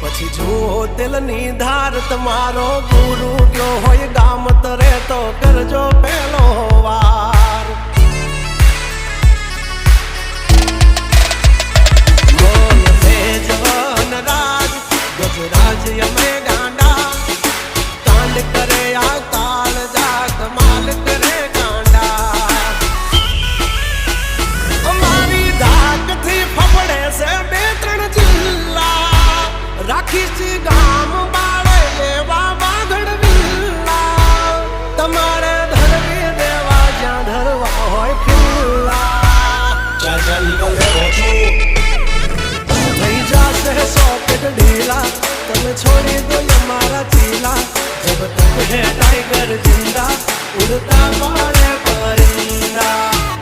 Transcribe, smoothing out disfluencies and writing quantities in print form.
પછી જુઓ દિલની ધાર તમારો ગુરુ ગયો હોય ગામ તરે તો કરજો પેલો વાર બોલ ભેજવન રાજ ગજરાજ અમે ગાંડા કાંડ કરે આ કાળ જા કમાલ કરે ગાંડા અમારી ધાકથી ફફડે છે બે ત્રણ જિલ્લા રાખીશ ગામ બાળે લેવા વાગડ વિલ્લા તમારે ધરવી દેવા જ્યાં ધરવા હોય ખિલ્લા ચાલ થઈ જશે સોકેટ ઢીલા તમે છોડી દો અમારા ચીલા જબ તક હે ટાઈગર જિંદા ઉડતા મારે પરિંદા